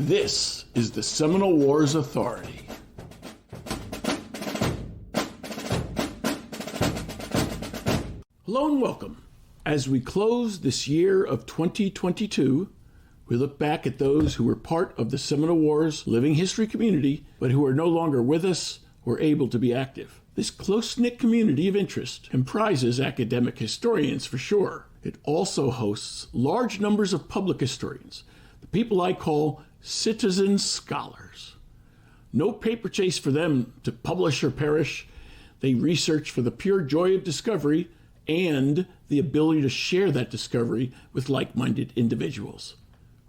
This is the Seminole Wars Authority. Hello and welcome. As we close this year of 2022, we look back at those who were part of the Seminole Wars living history community, but who are no longer with us or able to be active. This close-knit community of interest comprises academic historians for sure. It also hosts large numbers of public historians, the people I call citizen scholars. No paper chase for them to publish or perish. They research for the pure joy of discovery and the ability to share that discovery with like-minded individuals.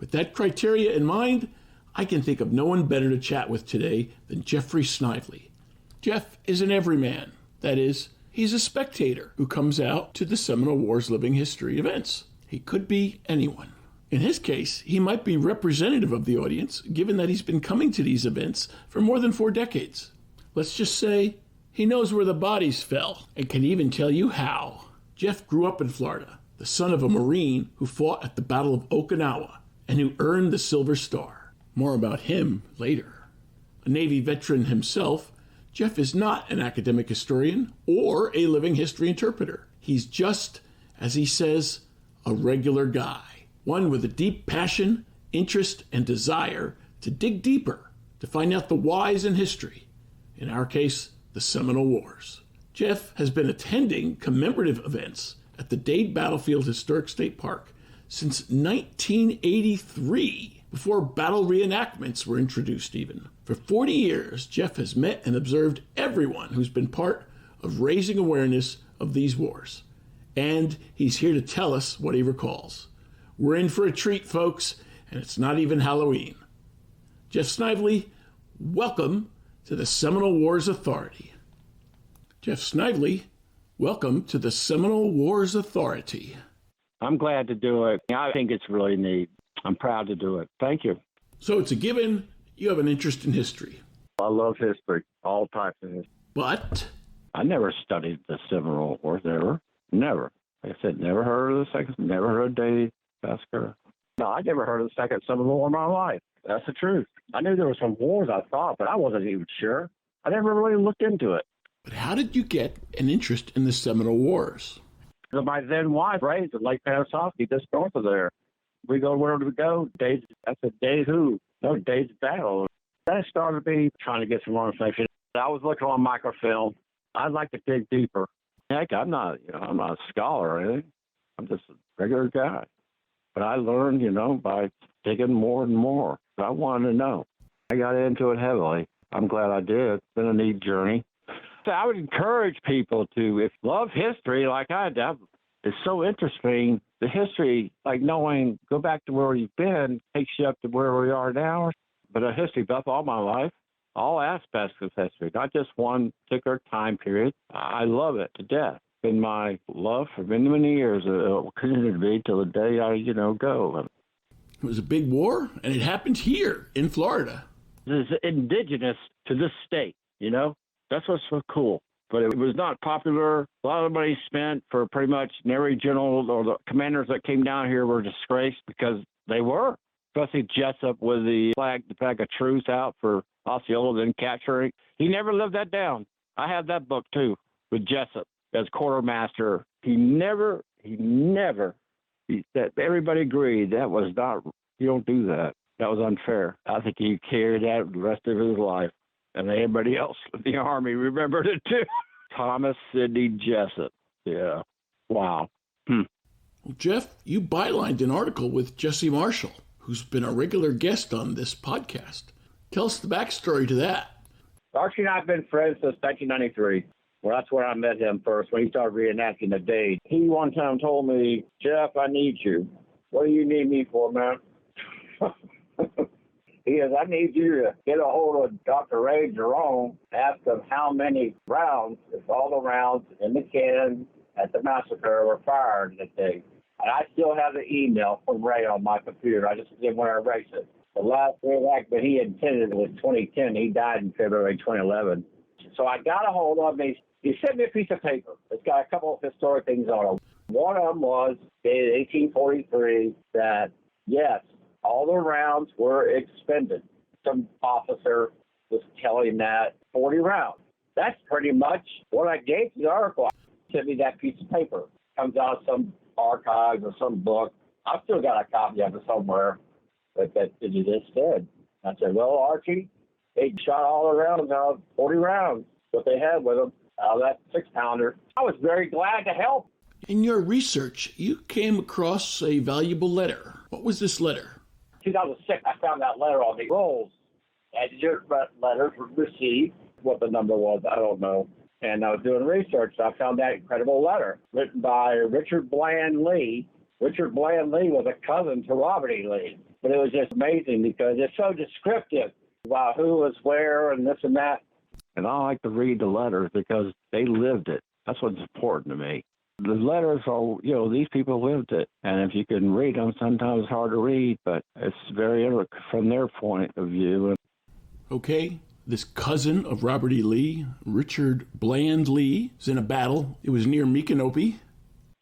With that criteria in mind, I can think of no one better to chat with today than Jeffrey Snively. Jeff is an everyman. That is, he's a spectator who comes out to the Seminole Wars living history events. He could be anyone. In his case, he might be representative of the audience, given that he's been coming to these events for more than 4 decades. Let's just say he knows where the bodies fell and can even tell you how. Jeff grew up in Florida, the son of a Marine who fought at the Battle of Okinawa and who earned the Silver Star. More about him later. A Navy veteran himself, Jeff is not an academic historian or a living history interpreter. He's just, as he says, a regular guy. One with a deep passion, interest, and desire to dig deeper, to find out the whys in history. In our case, the Seminole Wars. Jeff has been attending commemorative events at the Dade Battlefield Historic State Park since 1983, before battle reenactments were introduced even. For 40 years, Jeff has met and observed everyone who's been part of raising awareness of these wars. And he's here to tell us what he recalls. We're in for a treat, folks, and it's not even Halloween. Jeff Snively, welcome to the Seminole Wars Authority. Jeff Snively, welcome to the Seminole Wars Authority. I'm glad to do it. I think it's really neat. I'm proud to do it. Thank you. So it's a given you have an interest in history. I love history, all types of history. But I never studied the Seminole Wars ever. Never. Like I said, never heard of the second, never heard of Dave Basker. No, I never heard of the second Seminole War in my life. That's the truth. I knew there were some wars, I thought, but I wasn't even sure. I never really looked into it. But how did you get an interest in the Seminole Wars? My then wife raised in Lake Panasoffkee, just north of there. We go where we go. Dave's, I said, Dave who? No, Dave's Battle. That started me trying to get some more information. I was looking on microfilm. I'd like to dig deeper. Heck, I'm not a scholar or anything. I'm just a regular guy. But I learned, by digging more and more. I wanted to know. I got into it heavily. I'm glad I did. It's been a neat journey. So I would encourage people to, if love history like I do, it's so interesting. The history, like knowing, go back to where you've been, takes you up to where we are now. But a history buff all my life, all aspects of history, not just one particular time period. I love it to death. Been my love for many, many years. It will continue to be till the day I, go. It was a big war, and it happened here in Florida. It's indigenous to this state, That's what's so cool. But it was not popular. A lot of money spent for pretty much every general or the commanders that came down here were disgraced because they were. Especially Jessup with the flag of truce out for Osceola, then capturing. He never lived that down. I have that book, too, with Jessup as quartermaster. That everybody agreed that was not, you don't do that. That was unfair. I think he carried that the rest of his life. And everybody else in the Army remembered it, too. Thomas Sidney Jessup. Yeah. Wow. Well, Jeff, you bylined an article with Jesse Marshall, who's been a regular guest on this podcast. Tell us the backstory to that. Archie and I have been friends since 1993. Well, that's where I met him first, when he started reenacting the Dade. He one time told me, Jeff, I need you. What do you need me for, man? He says, I need you to get a hold of Dr. Ray Jerome, ask him how many rounds, if all the rounds in the cannon at the massacre were fired that day. And I still have the email from Ray on my computer. I just didn't want to erase it. The last reenactment he intended was 2010. He died in February 2011. So I got a hold of him. He sent me a piece of paper. It's got a couple of historic things on it. One of them was dated 1843 that, yes, all the rounds were expended. Some officer was telling that 40 rounds. That's pretty much what I gave to the article. Sent me that piece of paper. Comes out of some archives or some book. I've still got a copy of it somewhere that it just said. I said, well, Archie, they shot all the rounds out of 40 rounds, what they had with them, out of that 6-pounder. I was very glad to help. In your research, you came across a valuable letter. What was this letter? 2006, I found that letter on the rolls. And your letters were received. What the number was, I don't know. And I was doing research, so I found that incredible letter written by Richard Bland Lee. Richard Bland Lee was a cousin to Robert E. Lee. But it was just amazing because it's so descriptive about who was where and this and that. And I like to read the letters because they lived it. That's what's important to me. The letters are, these people lived it. And if you can read them, sometimes it's hard to read, but it's very interesting from their point of view. Okay, this cousin of Robert E. Lee, Richard Bland Lee, was in a battle. It was near Micanopy.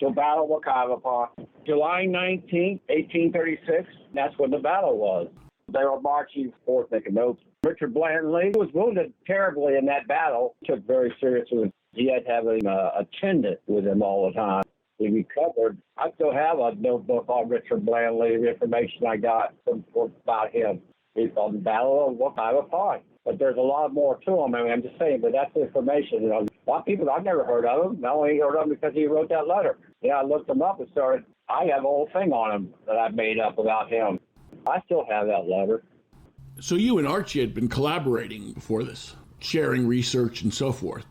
The battle of Wakaivapaw. July 19, 1836, that's when the battle was. They were marching forth Micanopy. Richard Bland Lee was wounded terribly in that battle. Took very seriously. He had to have an attendant with him all the time. He recovered. I still have a notebook on Richard Bland Lee, the information I got about him. He's on the Battle of Wakaivapaw. But there's a lot more to him. I mean, I'm just saying, but that's the information. A lot of people, I've never heard of him. I only heard of him because he wrote that letter. I looked him up and started. I have a whole thing on him that I've made up about him. I still have that letter. So you and Archie had been collaborating before this, sharing research and so forth.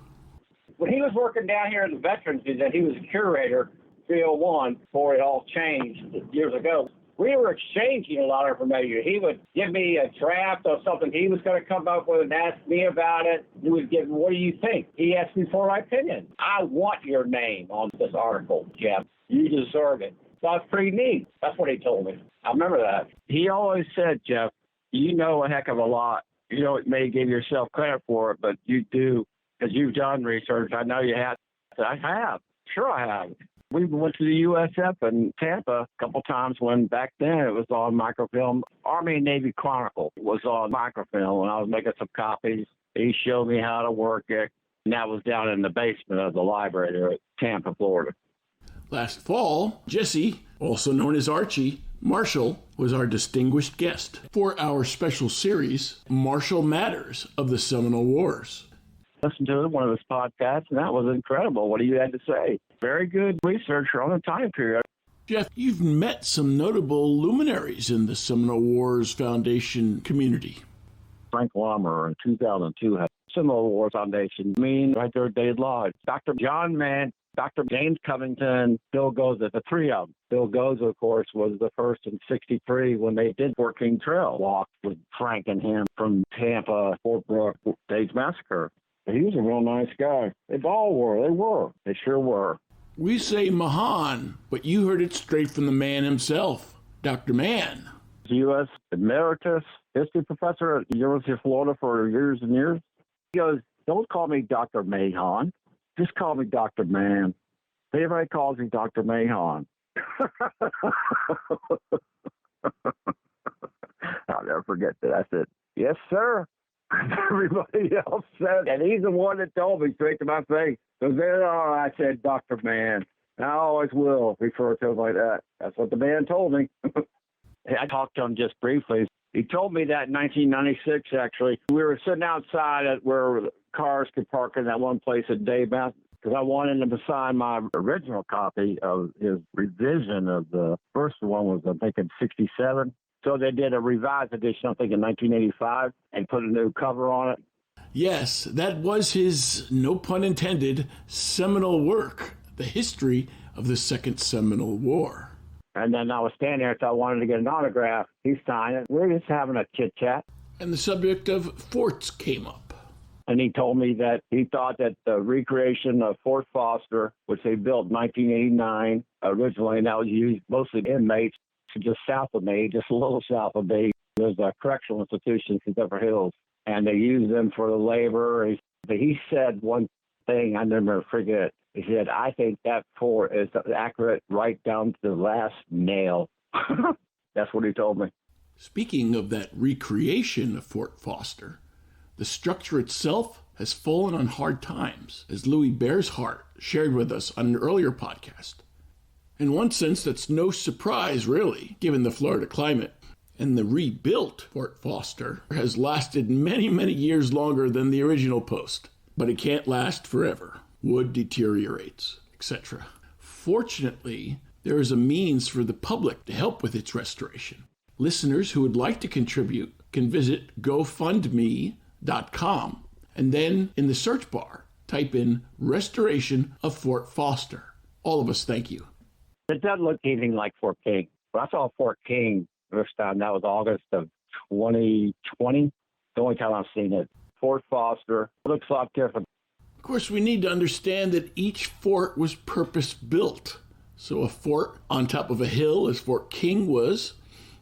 When he was working down here at the Veterans Museum, he was a curator, 301, before it all changed years ago. We were exchanging a lot of information. He would give me a draft of something he was going to come up with and ask me about it. He would give me, what do you think? He asked me for my opinion. I want your name on this article, Jeff. You deserve it. So that's pretty neat. That's what he told me. I remember that. He always said, Jeff, you know a heck of a lot. You don't may give yourself credit for it, but you do, because you've done research. I know you have. I have. Sure I have. We went to the USF in Tampa a couple times when back then it was on microfilm. Army and Navy Chronicle was on microfilm, and I was making some copies. He showed me how to work it, and that was down in the basement of the library there at Tampa, Florida. Last fall, Jesse, also known as Archie, Marshall, was our distinguished guest for our special series, Marshall Matters of the Seminole Wars. Listened to one of his podcasts, and that was incredible what he had to say. Very good researcher on the time period. Jeff, you've met some notable luminaries in the Seminole Wars Foundation community. Frank Lommer in 2002 had Seminole Wars Foundation meeting right there at Dade Lodge. Dr. John Mann, Dr. James Covington, Bill Goza, the three of them. Bill Goza, of course, was the first in 63 when they did Working Trail walk with Frank and him from Tampa, Fort Brooke, Dade's Massacre. He was a real nice guy. They all were. They were. They sure were. We say Mahan, but you heard it straight from the man himself, Dr. Mann. U.S. Emeritus History Professor at the University of Florida for years and years. He goes, don't call me Dr. Mahan. Just call me Dr. Mann. Everybody calls me Dr. Mahan. I'll never forget that. I said, yes, sir. Everybody else said, and he's the one that told me straight to my face. So then I said, Dr. Mann. And I always will refer to him like that. That's what the man told me. I talked to him just briefly. He told me that in 1996, actually. We were sitting outside at where cars could park in that one place at Dade Mountain, because I wanted him to sign my original copy of his revision of the first one was, I think, in 67. So they did a revised edition, I think, in 1985, and put a new cover on it. Yes, that was his, no pun intended, seminal work, the history of the Second Seminole War. And then I was standing there, so I wanted to get an autograph. He signed it. We were just having a chit-chat. And the subject of forts came up. And he told me that he thought that the recreation of Fort Foster, which they built in 1989 originally, and that was used mostly inmates, just south of me, just a little south of me. There's a correctional institution in Zephyr Hills, and they use them for the labor. But he said one thing I never forget. He said, I think that fort is accurate right down to the last nail. That's what he told me. Speaking of that recreation of Fort Foster, the structure itself has fallen on hard times, as Louis Bearshart shared with us on an earlier podcast. In one sense, that's no surprise, really, given the Florida climate. And the rebuilt Fort Foster has lasted many, many years longer than the original post. But it can't last forever. Wood deteriorates, etc. Fortunately, there is a means for the public to help with its restoration. Listeners who would like to contribute can visit GoFundMe.com and then in the search bar, type in Restoration of Fort Foster. All of us thank you. It doesn't look anything like Fort King. When I saw Fort King first time, that was August of 2020. The only time I've seen it. Fort Foster looks a lot different. Of course, we need to understand that each fort was purpose-built. So a fort on top of a hill, as Fort King was,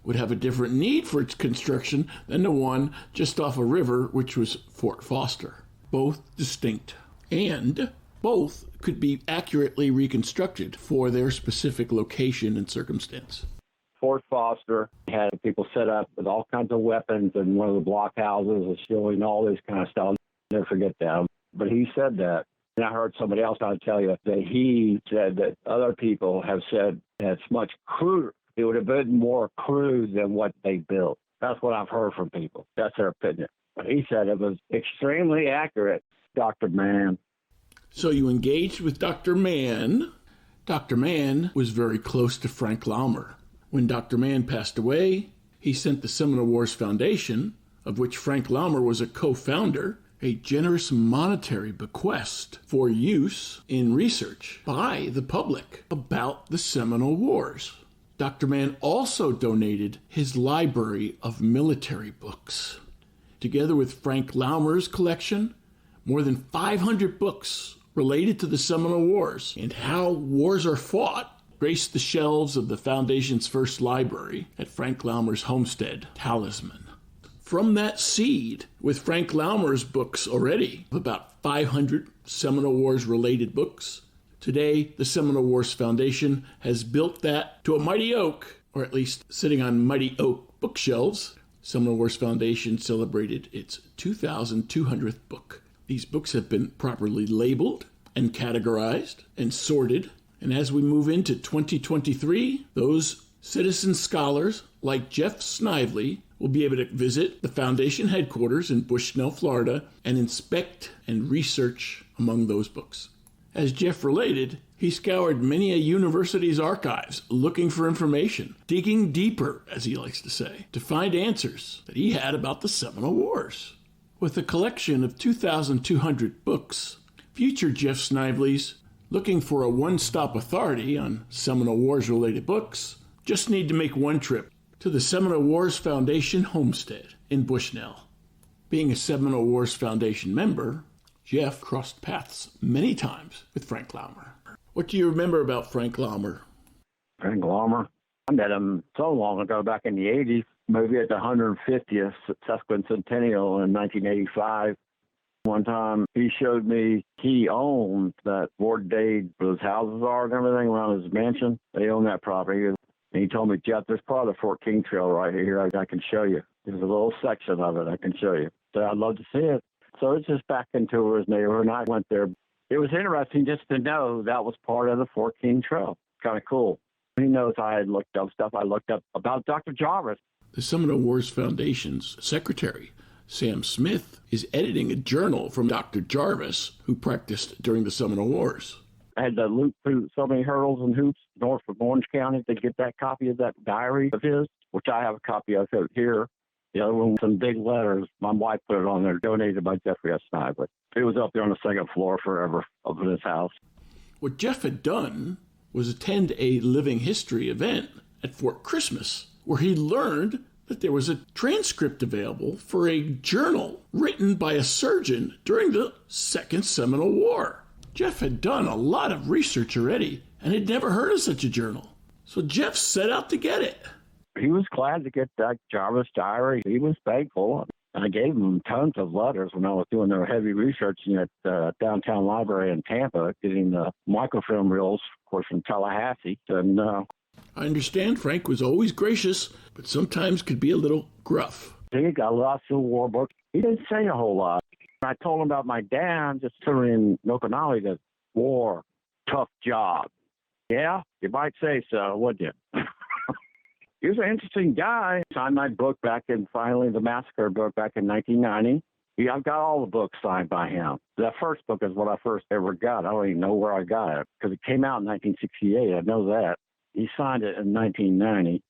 would have a different need for its construction than the one just off a river, which was Fort Foster. Both distinct. And both could be accurately reconstructed for their specific location and circumstance. Fort Foster had people set up with all kinds of weapons in one of the blockhouses, showing all this kind of stuff. I'll never forget that. But he said that. And I heard somebody else tell you that he said that other people have said that it's much cruder. It would have been more crude than what they built. That's what I've heard from people. That's their opinion. But he said it was extremely accurate, Dr. Mann. So you engaged with Dr. Mann. Dr. Mann was very close to Frank Laumer. When Dr. Mann passed away, he sent the Seminole Wars Foundation, of which Frank Laumer was a co-founder, a generous monetary bequest for use in research by the public about the Seminole Wars. Dr. Mann also donated his library of military books. Together with Frank Laumer's collection, more than 500 books related to the Seminole Wars and how wars are fought graced the shelves of the Foundation's first library at Frank Laumer's homestead, Talisman. From that seed, with Frank Laumer's books already, about 500 Seminole Wars-related books, today the Seminole Wars Foundation has built that to a mighty oak, or at least sitting on mighty oak bookshelves. Seminole Wars Foundation celebrated its 2,200th book. These books have been properly labeled and categorized and sorted. And as we move into 2023, those citizen scholars like Jeff Snively will be able to visit the Foundation headquarters in Bushnell, Florida, and inspect and research among those books. As Jeff related, he scoured many a university's archives looking for information, digging deeper, as he likes to say, to find answers that he had about the Seminole Wars. With a collection of 2,200 books, future Jeff Snively's looking for a one-stop authority on Seminole Wars-related books just need to make one trip to the Seminole Wars Foundation homestead in Bushnell. Being a Seminole Wars Foundation member, Jeff crossed paths many times with Frank Laumer. What do you remember about Frank Laumer? Frank Laumer? I met him so long ago, back in the 80s, maybe at the 150th sesquicentennial in 1985. One time he showed me he owned that Ward Dade, where his houses are and everything around his mansion. They own that property. And he told me, Jeff, there's part of the Fort King Trail right here. I can show you. There's a little section of it I can show you. So I'd love to see it. So it's just back into his neighborhood, and I went there. It was interesting just to know that was part of the Fort King Trail. Kind of cool. He knows I had looked up stuff. I looked up about Dr. Jarvis. The Seminole Wars Foundation's secretary, Sam Smith, is editing a journal from Dr. Jarvis, who practiced during the Seminole Wars. I had to loop through so many hurdles and hoops north of Orange County to get that copy of that diary of his, which I have a copy of it here. The other one with some big letters. My wife put it on there, donated by Jeffrey Snively. It was up there on the second floor forever of his house. What Jeff had done was attend a living history event at Fort Christmas, where he learned that there was a transcript available for a journal written by a surgeon during the Second Seminole War. Jeff had done a lot of research already and had never heard of such a journal. So Jeff set out to get it. He was glad to get that Jarvis diary. He was thankful. I gave him tons of letters when I was doing their heavy researching at the downtown library in Tampa, getting the microfilm reels, of course, from Tallahassee. And I understand Frank was always gracious, but sometimes could be a little gruff. He got a lot of Civil War books. He didn't say a whole lot. I told him about my dad just sitting in Nokonali, that war, tough job. Yeah, you might say so, wouldn't you? He was an interesting guy. Signed my book finally the Massacre book back in 1990. Yeah, I've got all the books signed by him. That first book is what I first ever got. I don't even know where I got it because it came out in 1968. I know that. He signed it in 1990.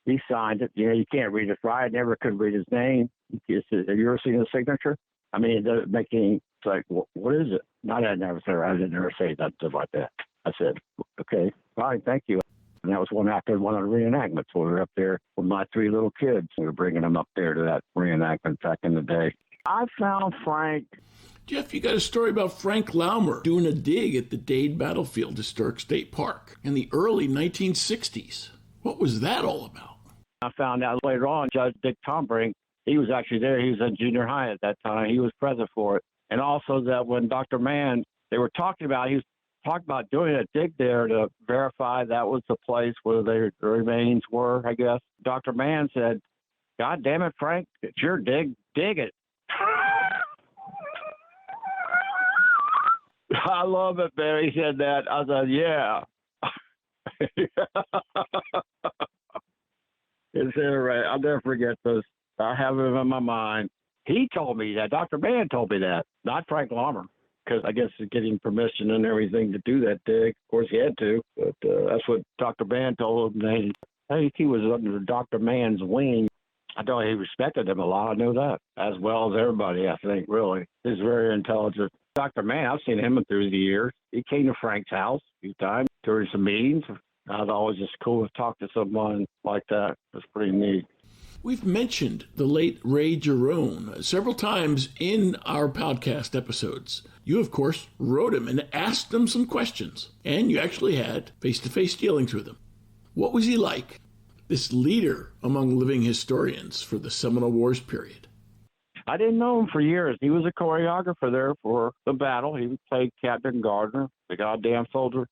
He signed it. You can't read it right. I never could read his name. Have you ever seen his signature? I mean, it doesn't make any, it's like, what is it? I didn't never say that, stuff like that. I said, okay, fine, thank you. And that was one after one of the reenactments. We were up there with my 3 little kids. We were bringing them up there to that reenactment back in the day. I found Frank. Jeff, you got a story about Frank Laumer doing a dig at the Dade Battlefield Historic State Park in the early 1960s. What was that all about? I found out later on, Judge Dick Tombrink, he was actually there. He was in junior high at that time. He was present for it. And also that when Dr. Mann, he was talking about doing a dig there to verify that was the place where their remains were, I guess. Dr. Mann said, God damn it, Frank, it's your dig it. I love it, man. He said that. I said, yeah. It's right. I'll never forget this. I have it in my mind. He told me that. Dr. Mann told me that, not Frank Laumer, because I guess getting permission and everything to do that dig. Of course, he had to, but that's what Dr. Mann told him. I think he was under Dr. Mann's wing. I know he respected him a lot. I know that, as well as everybody, I think, really. He's very intelligent. Dr. Mann, I've seen him through the years. He came to Frank's house a few times during some meetings. I was always just cool to talk to someone like that. It's pretty neat. We've mentioned the late Ray Jerome several times in our podcast episodes. You, of course, wrote him and asked him some questions, and you actually had face-to-face dealings with him. What was he like, this leader among living historians for the Seminole Wars period? I didn't know him for years. He was a choreographer there for the battle. He played Captain Gardner, the goddamn soldier.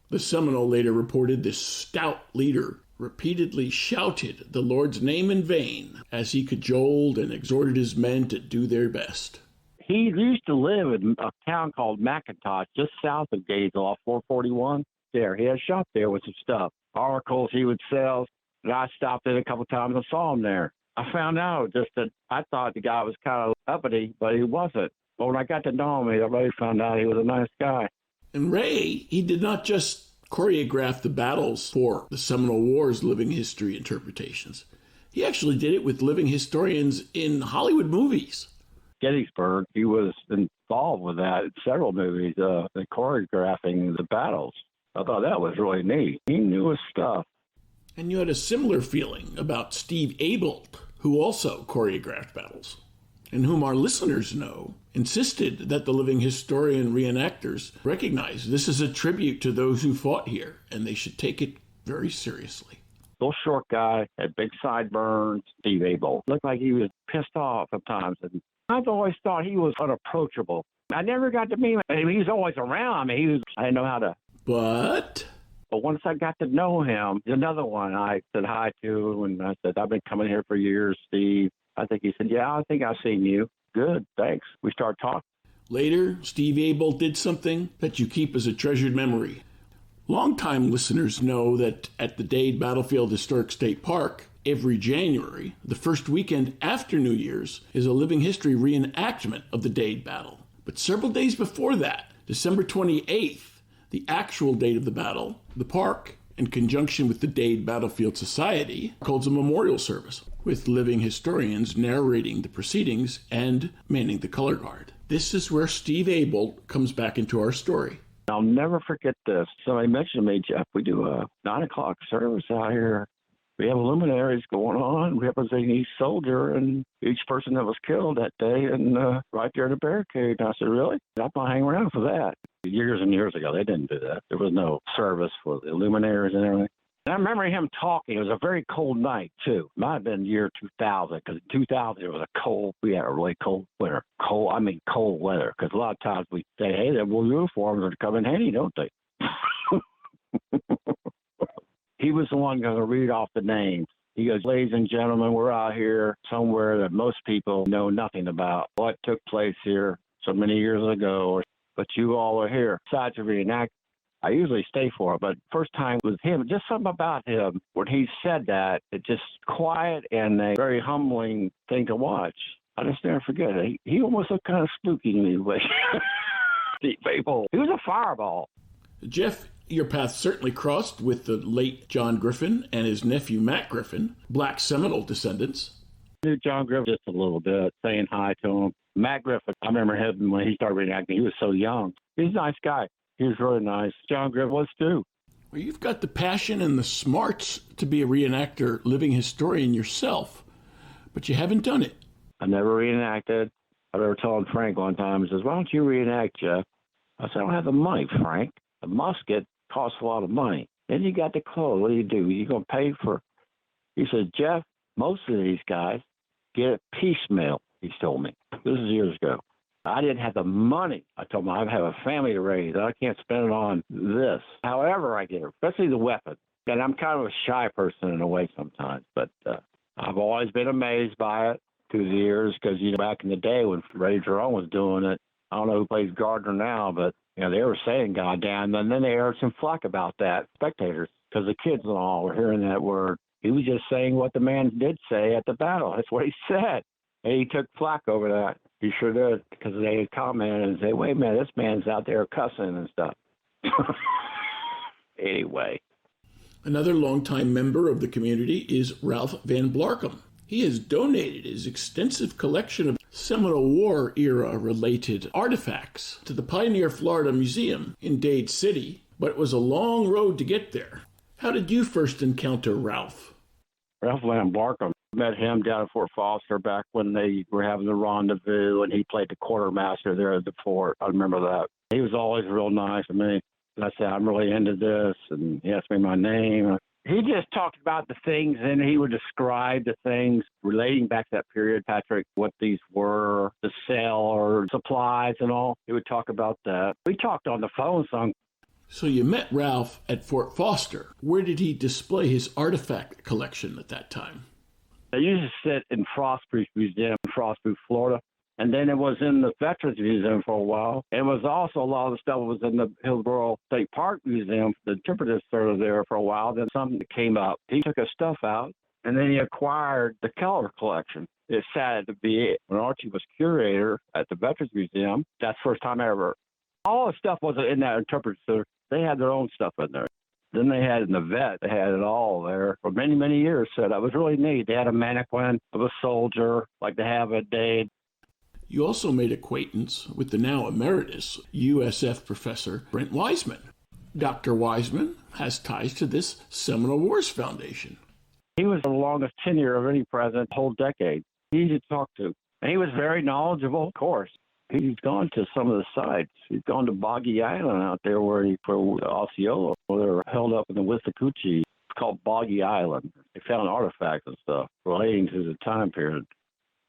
The Seminole later reported this stout leader repeatedly shouted the Lord's name in vain as he cajoled and exhorted his men to do their best. He used to live in a town called McIntosh, just south of Gainesville, off 441. There, he had a shop there with some stuff. Oracles he would sell. And I stopped in a couple times and saw him there. I found out just that I thought the guy was kind of uppity, but he wasn't. But when I got to know him, I really found out he was a nice guy. And Ray, he did not just choreograph the battles for the Seminole Wars living history interpretations. He actually did it with living historians in Hollywood movies. Gettysburg, he was involved with that in several movies, choreographing the battles. I thought that was really neat. He knew his stuff. And you had a similar feeling about Steve Abelt, who also choreographed battles, and whom our listeners know, insisted that the living historian reenactors recognize this is a tribute to those who fought here, and they should take it very seriously. Little short guy, had big sideburns, Steve Abelt. Looked like he was pissed off sometimes. And I've always thought he was unapproachable. I never got to meet him. I mean, he was always around. I mean, I didn't know how to. But once I got to know him, another one I said hi to, and I said, I've been coming here for years, Steve. I think he said, yeah, I think I've seen you. Good, thanks. We started talking. Later, Steve Abelt did something that you keep as a treasured memory. Longtime listeners know that at the Dade Battlefield Historic State Park, every January, the first weekend after New Year's, is a living history reenactment of the Dade Battle. But several days before that, December 28th, the actual date of the battle, the park, in conjunction with the Dade Battlefield Society, holds a memorial service with living historians narrating the proceedings and manning the color guard. This is where Steve Abelt comes back into our story. I'll never forget this. Somebody mentioned to me, Jeff, we do a 9 o'clock service out here. We have luminaries going on representing each soldier and each person that was killed that day, and right there in the barricade. And I said, really? I'm going to hang around for that. Years and years ago, they didn't do that. There was no service for the luminaries and everything. And I remember him talking. It was a very cold night, too. It might have been year 2000, because in 2000 it was a cold, we had a really cold winter. Cold weather, because a lot of times we say, hey, their blue uniforms are coming handy, don't they? He was the one going to read off the names. He goes, ladies and gentlemen, we're out here somewhere that most people know nothing about. What took place here so many years ago, but you all are here. Besides to reenact, I usually stay for it, but first time with him, just something about him. When he said that, it just quiet and a very humbling thing to watch. I just never forget it. He almost looked kind of spooky to me. Deep people. He was a fireball. Jeff, your path certainly crossed with the late John Griffin and his nephew Matt Griffin, Black Seminole descendants. I knew John Griffin just a little bit, saying hi to him. Matt Griffin, I remember him when he started reenacting. He was so young. He's a nice guy. He was really nice. John Griffin was too. Well, you've got the passion and the smarts to be a reenactor, living historian yourself, but you haven't done it. I never reenacted. I remember telling Frank one time, he says, why don't you reenact, Jeff? I said, I don't have the money, Frank. A musket costs a lot of money. Then you got the clothes. What do? You're going to pay for. He said, Jeff, most of these guys get it piecemeal, he told me. This is years ago. I didn't have the money. I told him I have a family to raise. I can't spend it on this. However I get it, especially the weapon. And I'm kind of a shy person in a way sometimes, but I've always been amazed by it through the years because, back in the day when Ray Jerome was doing it, I don't know who plays Gardner now, but, they were saying goddamn, and then they aired some flack about that, spectators, because the kids and all were hearing that word. He was just saying what the man did say at the battle. That's what he said. And he took flack over that. He sure did, because they had commented and say, wait a minute, this man's out there cussing and stuff. Anyway. Another longtime member of the community is Ralph Van Blarcom. He has donated his extensive collection of Seminole War era-related artifacts to the Pioneer, Florida Museum in Dade City, but it was a long road to get there. How did you first encounter Ralph? Ralph Van Blarcom. Met him down at Fort Foster back when they were having the rendezvous, and he played the quartermaster there at the fort. I remember that. He was always real nice to me. And I said, I'm really into this, and he asked me my name. He just talked about the things, and he would describe the things relating back to that period, Patrick, what these were, the sale or supplies and all. He would talk about that. We talked on the phone some. So you met Ralph at Fort Foster. Where did he display his artifact collection at that time? I used to sit in Frostproof Museum in Frostproof, Florida. And then it was in the Veterans Museum for a while. It was also a lot of the stuff was in the Hillsborough State Park Museum. The interpreters started there for a while. Then something came up. He took his stuff out, and then he acquired the Keller collection. It sad to be it. When Archie was curator at the Veterans Museum, that's the first time ever. All the stuff wasn't in that interpreter. They had their own stuff in there. Then they had in the vet, they had it all there for many, many years. So that was really neat. They had a mannequin of a soldier like they have at Dade. You also made acquaintance with the now emeritus USF professor Brent Wiseman. Dr. Wiseman has ties to this Seminole Wars Foundation. He was the longest tenure of any president, whole decade. Easy to talk to. And he was very knowledgeable, of course. He's gone to some of the sites. He's gone to Boggy Island out there for Osceola, where they're held up in the Withlacoochee. It's called Boggy Island. They found artifacts and stuff relating to the time period.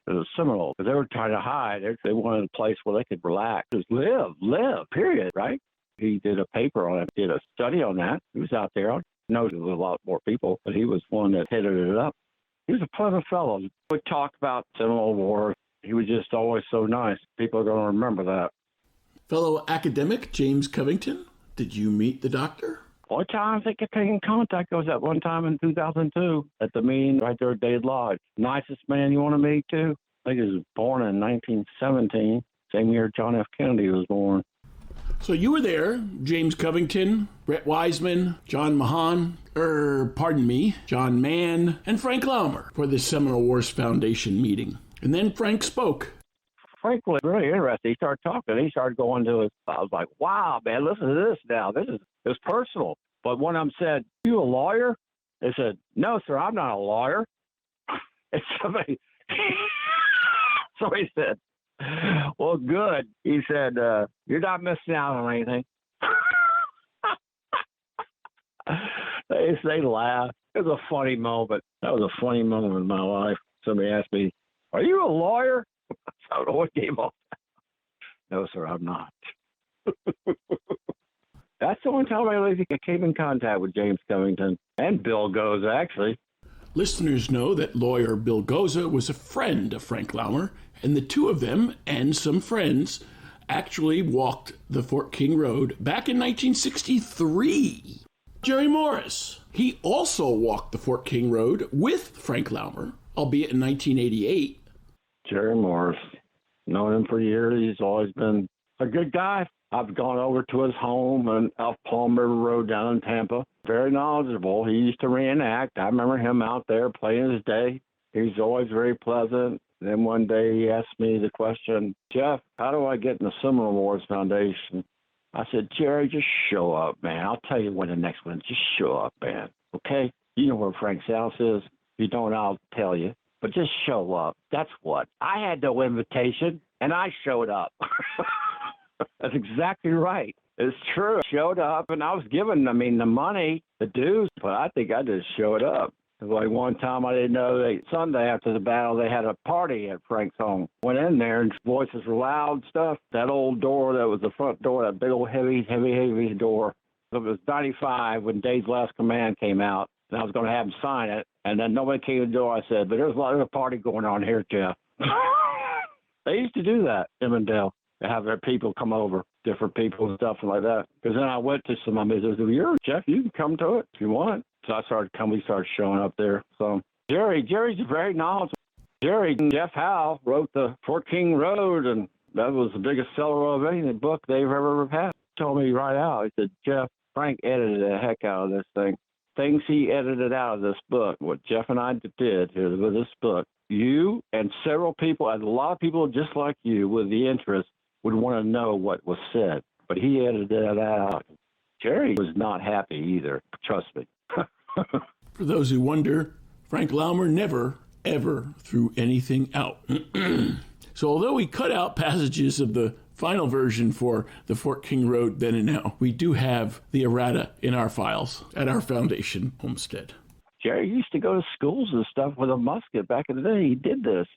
It was Seminole, because they were trying to hide. They wanted a place where they could relax. Just live, period, right? He did a paper on it, did a study on that. He was out there. I know there was a lot more people, but he was one that headed it up. He was a pleasant fellow. We talked about Seminole Wars. He was just always so nice. People are going to remember that. Fellow academic James Covington, did you meet the doctor? One time they kept taking contact. I was at one time in 2002 at the meeting right there at Dade Lodge. Nicest man you want to meet, too. I think he was born in 1917, same year John F. Kennedy was born. So you were there, James Covington, Brett Wiseman, John Mann, and Frank Laumer for the Seminole Wars Foundation meeting. And then Frank spoke. Frank was really interested. He started talking. He started going to it. I was like, wow, man, listen to this now. It's personal. But one of them said, you a lawyer? They said, no, sir, I'm not a lawyer. And somebody said, well, good. He said, you're not missing out on anything. They laughed. It was a funny moment. That was a funny moment in my life. Somebody asked me, are you a lawyer? I don't know what came off. No, sir, I'm not. That's the only time I really came in contact with James Covington and Bill Goza, actually. Listeners know that lawyer Bill Goza was a friend of Frank Laumer, and the two of them and some friends actually walked the Fort King Road back in 1963. Jerry Morris, he also walked the Fort King Road with Frank Laumer, albeit in 1988. Jerry Morris, known him for years. He's always been a good guy. I've gone over to his home on Elk Palm River Road down in Tampa. Very knowledgeable. He used to reenact. I remember him out there playing his day. He's always very pleasant. Then one day he asked me the question, Jeff, how do I get in the Seminole Wars Foundation? I said, Jerry, just show up, man. I'll tell you when the next one. Just show up, man. Okay? You know where Frank's house is. If you don't, I'll tell you. But just show up. That's what. I had no invitation, and I showed up. That's exactly right. It's true. I showed up, and I was given, the money, the dues, but I think I just showed up. Like one time I didn't know that Sunday after the battle, they had a party at Frank's home. Went in there, and voices were loud and stuff. That old door that was the front door, that big old heavy door. It was 95 when Dave's last command came out, and I was going to have him sign it. And then nobody came to the door. I said, but there's a lot of a party going on here, Jeff. They used to do that, Emmondale. They have their people come over, different people and stuff like that. Because then I went to some of them. They said, Jeff, you can come to it if you want. So I started coming. We started showing up there. So Jerry's very knowledgeable. Jeff Howe wrote the Fort King Road, and that was the biggest seller of any book they've ever had. He told me right out. He said, Jeff, Frank edited the heck out of this thing. Things he edited out of this book, what Jeff and I did here with this book, you and several people, and a lot of people just like you with the interest, would want to know what was said. But he edited that out. Jerry was not happy either. Trust me. For those who wonder, Frank Laumer never, ever threw anything out. So although we cut out passages of the final version for the Fort King Road then and now, we do have the errata in our files at our foundation homestead. Jerry used to go to schools and stuff with a musket back in the day. He did this.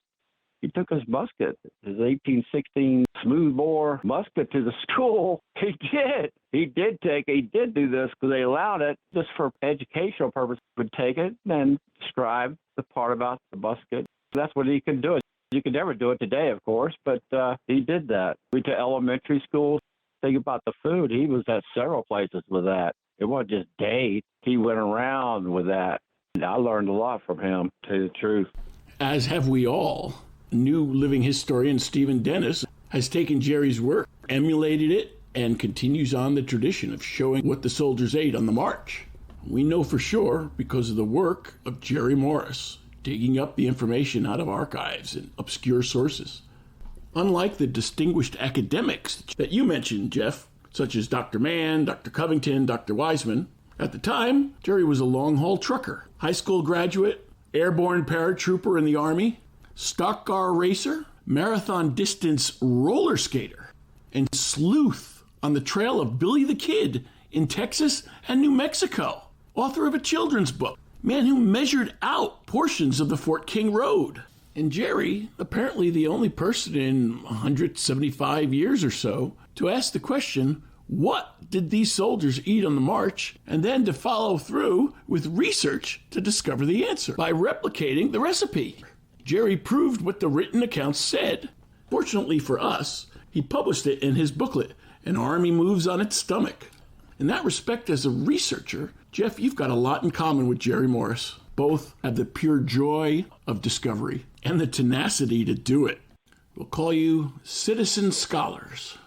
He took his musket, his 1816 smoothbore musket to the school. He did. He did do this because they allowed it just for educational purposes. Would take it and describe the part about the musket. That's what he could do. You could never do it today, of course, but he did that. We went to elementary schools. Think about the food. He was at several places with that. It wasn't just Dave. He went around with that. I learned a lot from him, to tell you the truth. As have we all. New living historian Stephen Dennis has taken Jerry's work, emulated it, and continues on the tradition of showing what the soldiers ate on the march. We know for sure because of the work of Jerry Morris, digging up the information out of archives and obscure sources. Unlike the distinguished academics that you mentioned, Jeff, such as Dr. Mann, Dr. Covington, Dr. Wiseman, at the time, Jerry was a long-haul trucker, high school graduate, airborne paratrooper in the Army, stock car racer, marathon distance roller skater, and sleuth on the trail of Billy the Kid in Texas and New Mexico, author of a children's book, man who measured out portions of the Fort King Road. And Jerry, apparently the only person in 175 years or so to ask the question, what did these soldiers eat on the march? And then to follow through with research to discover the answer by replicating the recipe. Jerry proved what the written accounts said. Fortunately for us, he published it in his booklet, An Army Moves on Its Stomach. In that respect, as a researcher, Jeff, you've got a lot in common with Jerry Morris. Both have the pure joy of discovery and the tenacity to do it. We'll call you citizen scholars.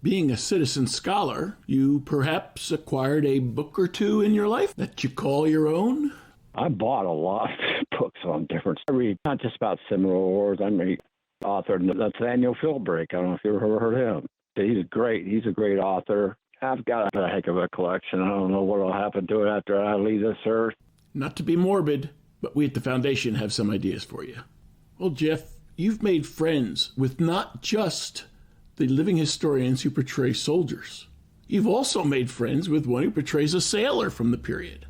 Being a citizen scholar, you perhaps acquired a book or two in your life that you call your own? I bought a lot of books on different. I read not just about Seminole Wars. I read author Nathaniel Philbrick. I don't know if you ever heard him. He's great. He's a great author. I've got a heck of a collection. I don't know what will happen to it after I leave this earth. Not to be morbid, but we at the Foundation have some ideas for you. Well, Jeff, you've made friends with not just the living historians who portray soldiers. You've also made friends with one who portrays a sailor from the period.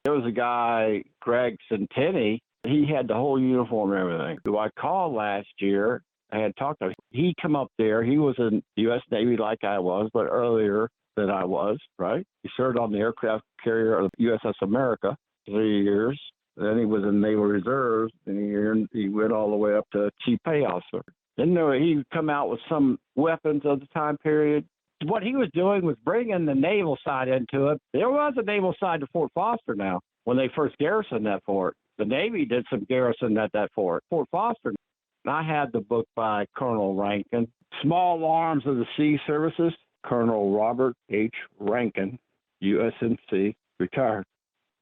There was a guy, Greg Centeni. He had the whole uniform and everything, who I called last year. I had talked to him. He come up there. He was in U.S. Navy like I was, but earlier than I was, right? He served on the aircraft carrier of USS America 3 years. Then he was in Naval Reserves, and he went all the way up to Chief Pay Officer. Then he'd come out with some weapons of the time period. What he was doing was bringing the naval side into it. There was a naval side to Fort Foster now when they first garrisoned that fort. The Navy did some garrison at that fort, Fort Foster. And I had the book by Colonel Rankin, Small Arms of the Sea Services, Colonel Robert H. Rankin, USMC, retired.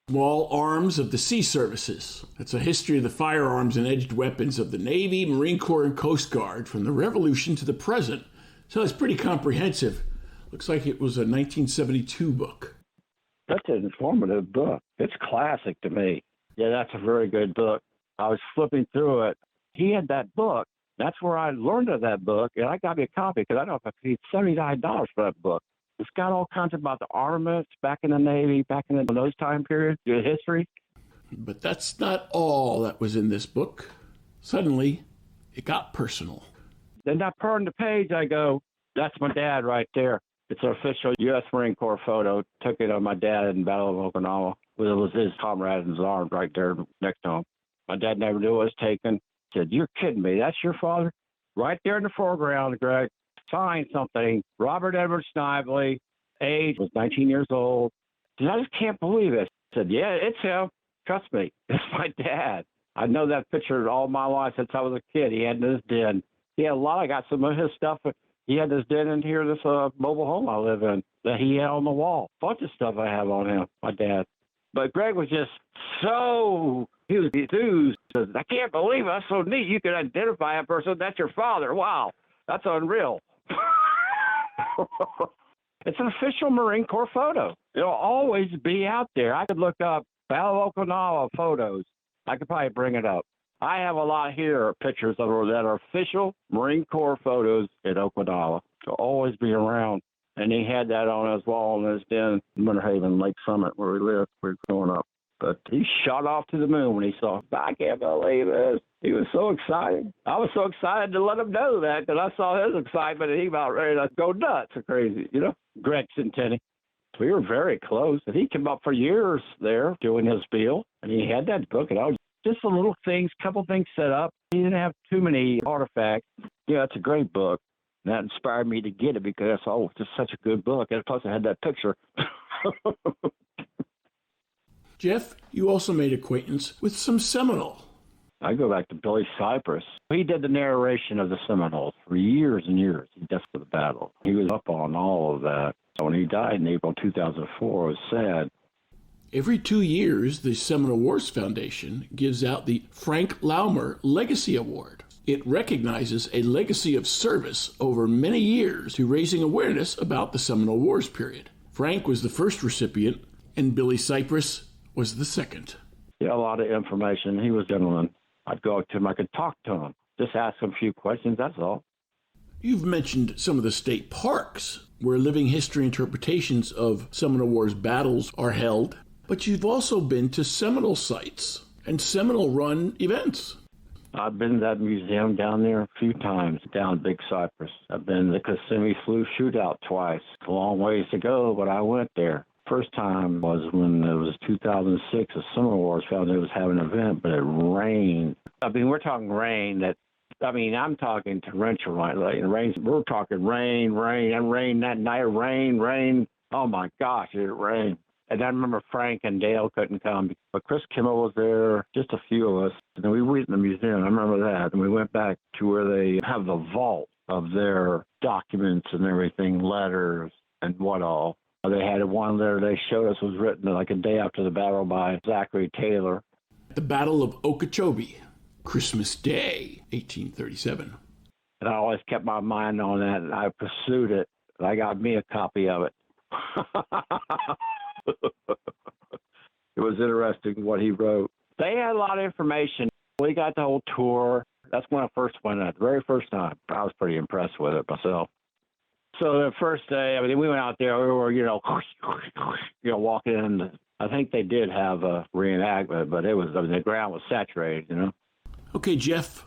Small Arms of the Sea Services. That's a history of the firearms and edged weapons of the Navy, Marine Corps, and Coast Guard from the Revolution to the present. So it's pretty comprehensive. Looks like it was a 1972 book. That's an informative book. It's classic to me. Yeah, that's a very good book. I was flipping through it. He had that book. That's where I learned of that book, and I got me a copy because I don't know if I paid $79 for that book. It's got all kinds about the armaments back in the Navy, back in those time periods, the history. But that's not all that was in this book. Suddenly, it got personal. Then I turned the page, I go, that's my dad right there. It's an official U.S. Marine Corps photo. Took it of my dad in Battle of Okinawa. It was his comrade in his arms right there next to him. My dad never knew it was taken. He said, you're kidding me. That's your father? Right there in the foreground, Greg. Signed something. Robert Edward Snively. Age was 19 years old. And I just can't believe it. I said, yeah, it's him. Trust me. It's my dad. I know that picture all my life since I was a kid. He had this den. He had a lot. I got some of his stuff. He had this den in here, this mobile home I live in, that he had on the wall. Bunch of stuff I have on him, my dad. But Greg was just he was enthused. He says, I can't believe it. That's so neat. You can identify a person. That's your father. Wow. That's unreal. It's an official Marine Corps photo. It'll always be out there. I could look up Battle of Okinawa photos. I could probably bring it up. I have a lot here, pictures that are official Marine Corps photos at Okinawa. They'll always be around. And he had that on his wall in his den in Winter Haven, Lake Summit, where we lived. We were growing up. But he shot off to the moon when he saw, I can't believe this. He was so excited. I was so excited to let him know that because I saw his excitement and he about ready to go nuts and crazy, Greg Centenny. We were very close. And he came up for years there doing his spiel. And he had that book. And I was just a little things, couple things set up. He didn't have too many artifacts. Yeah, it's a great book. And that inspired me to get it because, it's just such a good book. And plus, I had that picture. Jeff, you also made acquaintance with some Seminole. I go back to Billy Cypress. He did the narration of the Seminoles for years and years. He died for the battle. He was up on all of that. When he died in April 2004, it was sad. Every 2 years, the Seminole Wars Foundation gives out the Frank Laumer Legacy Award. It recognizes a legacy of service over many years to raising awareness about the Seminole Wars period. Frank was the first recipient, and Billy Cypress was the second. Yeah, a lot of information. He was a gentleman. I'd go up to him. I could talk to him. Just ask him a few questions, that's all. You've mentioned some of the state parks where living history interpretations of Seminole Wars battles are held, but you've also been to Seminole sites and Seminole-run events. I've been to that museum down there a few times, down Big Cypress. I've been to the Kissimmee Flu Shootout twice. It's a long ways to go, but I went there. First time was when it was 2006, the Seminole Wars found it was having an event, but it rained. We're talking rain I'm talking torrential rain. Like, we're talking rain, and rain that night, rain. Oh, my gosh, it rained. And I remember Frank and Dale couldn't come, but Chris Kimmel was there, just a few of us. And then we went in the museum, I remember that. And we went back to where they have the vault of their documents and everything, letters and what all. They had one letter they showed us was written like a day after the battle by Zachary Taylor. The Battle of Okeechobee, Christmas Day, 1837. And I always kept my mind on that, and I pursued it. And I got me a copy of it. It was interesting what he wrote. They had a lot of information. We got the whole tour. That's when I first went out, the very first time. I was pretty impressed with it myself. So the first day, we went out there. We were, walking in. I think they did have a reenactment, but it was the ground was saturated, Okay, Jeff,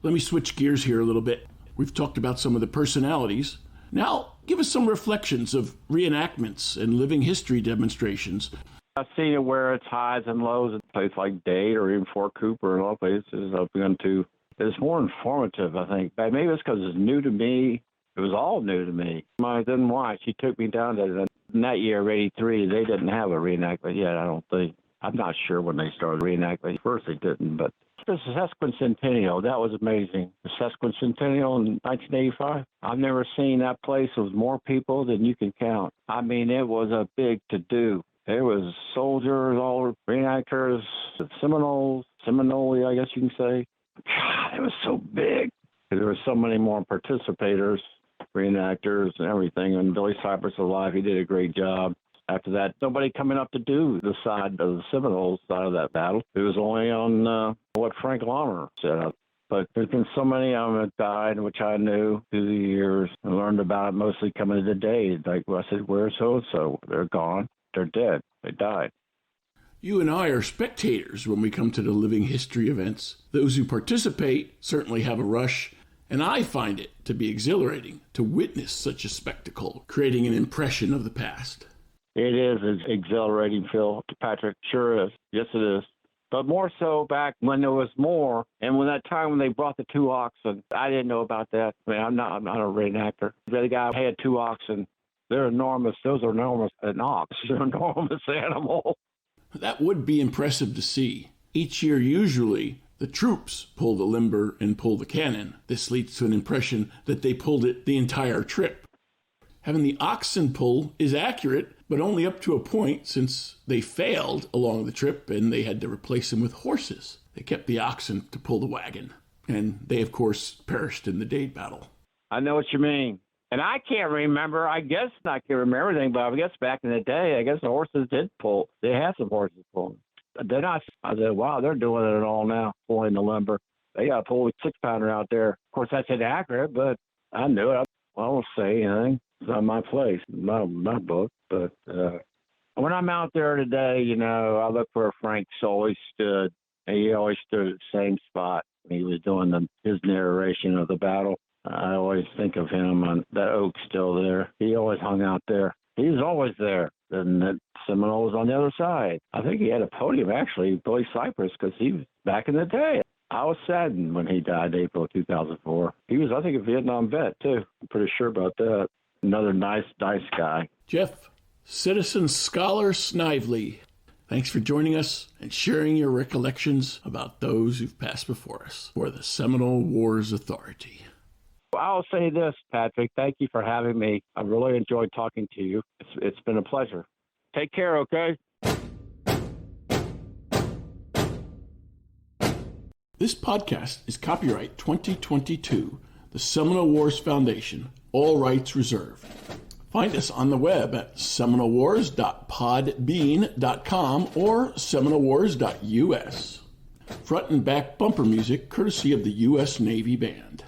let me switch gears here a little bit. We've talked about some of the personalities. Now, Give us some reflections of reenactments and living history demonstrations. I've seen it where it's highs and lows at places like Dade or even Fort Cooper and all places I've been to. It's more informative, I think. Maybe it's because it's new to me. It was all new to me. My then wife, she took me down to in that year of '83. They didn't have a reenactment yet, I don't think. I'm not sure when they started reenactment. First they didn't, but the sesquicentennial, that was amazing. The sesquicentennial in 1985. I've never seen that place. There was more people than you can count. I mean, it was a big to-do. There was soldiers, all reenactors, Seminole, I guess you can say. God, it was so big. There were so many more participators, reenactors and everything. And Billy Cypress alive, he did a great job. After that, nobody coming up to do the side of the Seminoles side of that battle. It was only on what Frank Laumer set up. But there's been so many of them that died, which I knew through the years. I learned about it mostly coming to the day. Like I said, where's so-and-so? They're gone. They're dead. They died. You and I are spectators when we come to the living history events. Those who participate certainly have a rush, and I find it to be exhilarating to witness such a spectacle, creating an impression of the past. It is exhilarating, Phil. Patrick, sure is. Yes, it is. But more so back when there was more, and when that time when they brought the two oxen, I didn't know about that. I mean, I'm not a reenactor. The guy had two oxen. They're enormous. Those are enormous. An ox is an enormous animal. That would be impressive to see. Each year, usually, the troops pull the limber and pull the cannon. This leads to an impression that they pulled it the entire trip. Having the oxen pull is accurate, but only up to a point, since they failed along the trip and they had to replace them with horses. They kept the oxen to pull the wagon, and they, of course, perished in the Dade battle. I know what you mean. And I can't remember. I guess I can't remember everything, but I guess back in the day, I guess the horses did pull. They had some horses pulling. Then I said, wow, they're doing it all now, pulling the lumber. They got to pull a 6-pounder out there. Of course, that's inaccurate, but I knew it. I won't say anything. It's not my place, my book. But when I'm out there today, you know, I look where Frank always stood. And he always stood at the same spot. He was doing his narration of the battle. I always think of him on that oak still there. He always hung out there. He was always there. And that Seminole was on the other side. I think he had a podium, actually, Billy Cypress, because he was back in the day. I was saddened when he died April 2004. He was, I think, a Vietnam vet, too. I'm pretty sure about that. Another nice guy. Jeff, Citizen Scholar Snively, thanks for joining us and sharing your recollections about those who've passed before us for the Seminole Wars Authority. I'll say this, Patrick. Thank you for having me. I really enjoyed talking to you. It's been a pleasure. Take care, okay? This podcast is copyright 2022, the Seminole Wars Foundation, all rights reserved. Find us on the web at seminolewars.podbean.com or seminolewars.us. Front and back bumper music courtesy of the U.S. Navy Band.